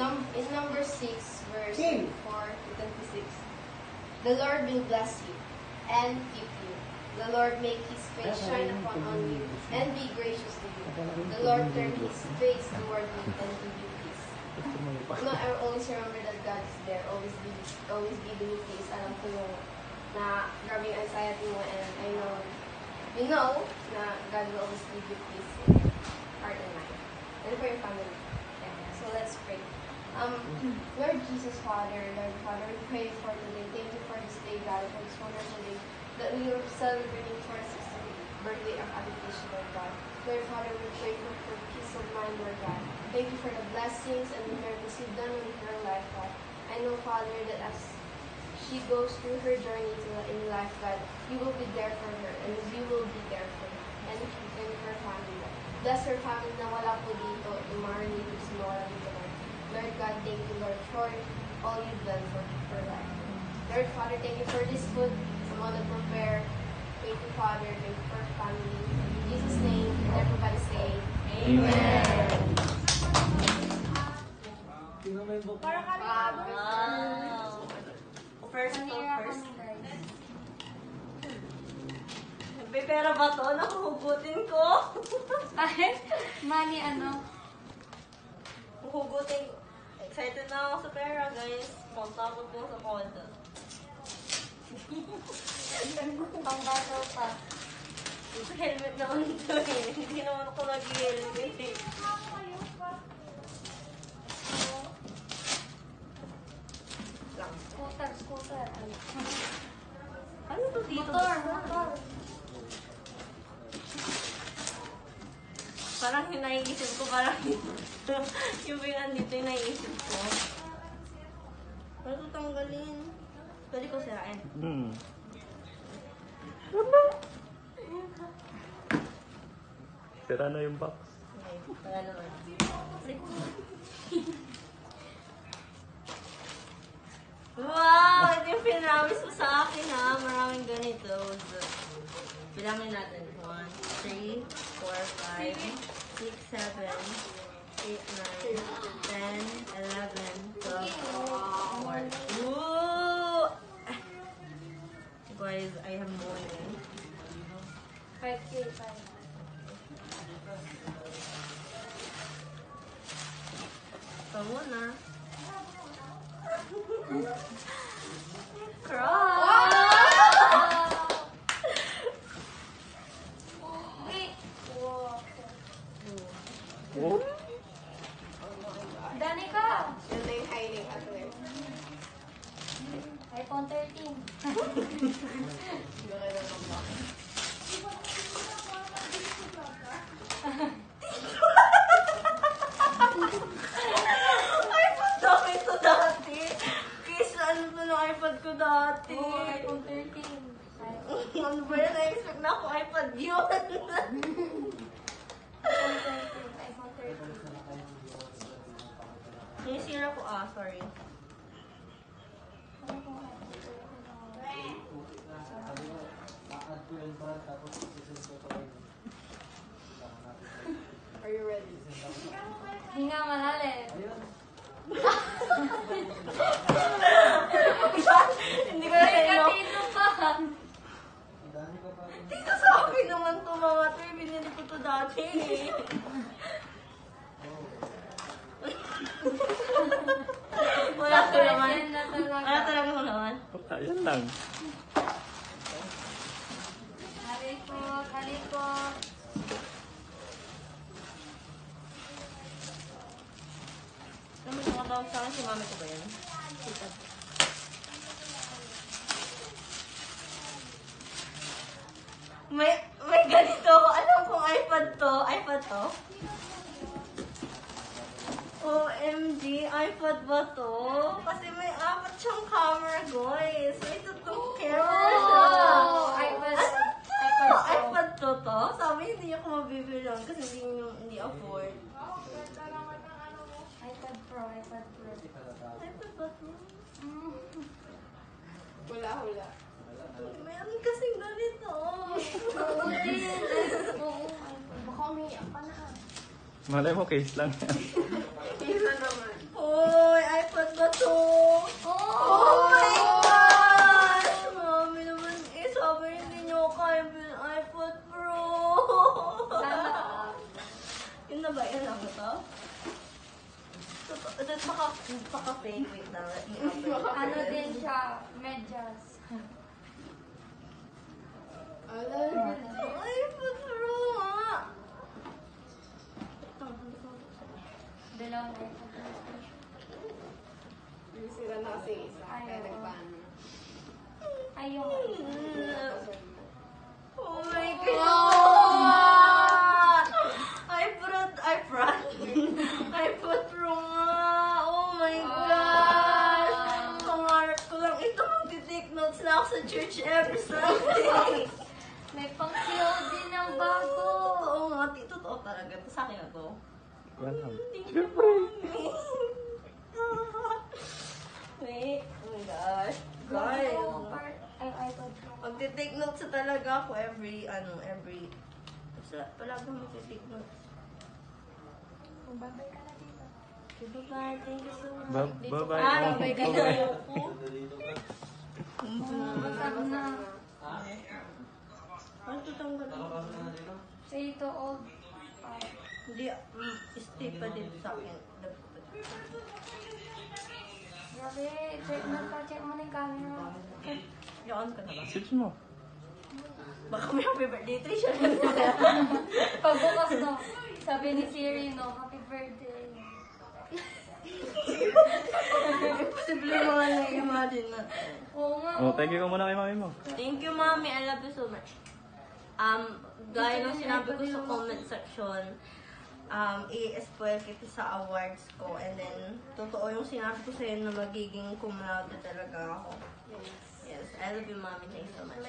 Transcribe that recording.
In number 6, verse 4 to 26. The Lord will bless you and keep you. The Lord make his face shine upon you and be gracious to you. The Lord turn his face toward you and give you peace. No, I always remember that God is there, always giving you peace. Alam ko yung na grabe yung anxiety mo, and I know, you know, na God will always give you peace in your heart and mind. And for your family. Yeah. So let's pray. Lord Jesus, Father, we pray for today. Thank you for this day, God, for this wonderful day that we are celebrating for our 60th birthday of Habitation, Lord God. Lord Father, we pray for peace of mind, Lord God. Thank you for the blessings and the miracles you've done in her life, God. I know, Father, that as she goes through her journey in life, God, you will be there for her, and you will be there for her and her family, God. Bless her family na wala po dito, yung mga relatives na wala dito, Lord. Lord God, thank you, Lord, for all you've done for her life. Lord Father, thank you for this food I'm going to prepare. Thank you, Father. Thank you for her family. In Jesus' name, and everybody say, Amen. Para kami First. May pera ba to? Nahuhugutin ko. Ay, money ano? Huhugutin ko. Excited na ako sa pera, guys. Pangtakot ko sa konta. Pangbato pa. Helmet naman ito eh. Hindi naman ako nag-helmet eh. Scooter. Ano to dito? Motor. Parang yung naiisip ko, parang yung bingan dito yung naiisip ko. Ano ito tanggalin? Pwede ko sirain. Sira na yung box. Okay, wala naman. Wow! Ito yung pinramis mo sa akin ha. Maraming ganito. Bilangin natin. 1, 3, 4, 5, 6, 7, 8, 9, 10, 11, 12, 14. Woo! Guys, I have money. 5K. Ito muna. Cross! Wait. Oh? Danica. Yun na yung highlight at left. iPhone 13. iPod daw ito dati. Kaysa ano to ng iPod ko dati. Oh, iPhone 13. Ano ba yan? Na-expect na ako iPod yun. iPhone 13. Yung sira ko, sorry. Are you ready? Hinga malalim. Hindi ko na sa'yo. Katino pa. Dito sa akin naman to mga to. Binili ko to dati. Wala ko naman. Yan na talaga. Wala talaga ko naman. Ayan lang. Halikot. Alam mo yung nakatawag sa akin si mami ko ba yan? May ganito. Alam kong iPad to. iPad to? OMG, iPad ba to? Kasi may 4 siyang camera, guys. May 2 camera siya. Oh, iPad. Ano to? iPad to. iPad to? Sabi, hindi ako mabibilang kasi hindi afford. iPad Pro. iPad ba to? Hula-hula. Meron kasing ganito. Oo din. Oo. Baka umiyak ka na. Malay mo, case lang yan. Isa naman. Oh, Tapos baka-fake. Wait lang. Let me Ano din siya, medyas. Ay, patro nga. Dalawa na ito. Sira na kasi isa. Kaya Ayaw. nagpaano. Ayaw. Oh my God! I put wrong nga. Oh my gosh! Pangarap ko lang ito mag-take notes na ako sa church every Sunday. May pang-COD ng bago. Oo nga, totoo talaga. Ito sa akin na to. Siyempre. Wait, oh my gosh. Guys, magte-take notes na talaga ako every. Palagi magte-take notes. Babay ka na dito. Bye-bye, thank you so much. Bye-bye. Bye-bye ka na. Masag na. Ano tutanggal? Say ito old. Hindi, stay pa din sa akin. Grabe, check mo na yung camera. Yaan ka na ba? Switch mo. Baka may happy birthday tree siya. Pagbukas no, sabi ni Siri no, happy birthday. Imposible mga na-imagine natin. Oo nga. Oh, thank you ka muna kay mami mo. Thank you, Mommy. I love you so much. Gaya ng sinabi ko sa comment section, i-spoil kita sa awards ko. And then, totoo yung sinabi ko sa'yo na magiging cum laude talaga ako. Yes, I love you, Mommy. Thanks so much.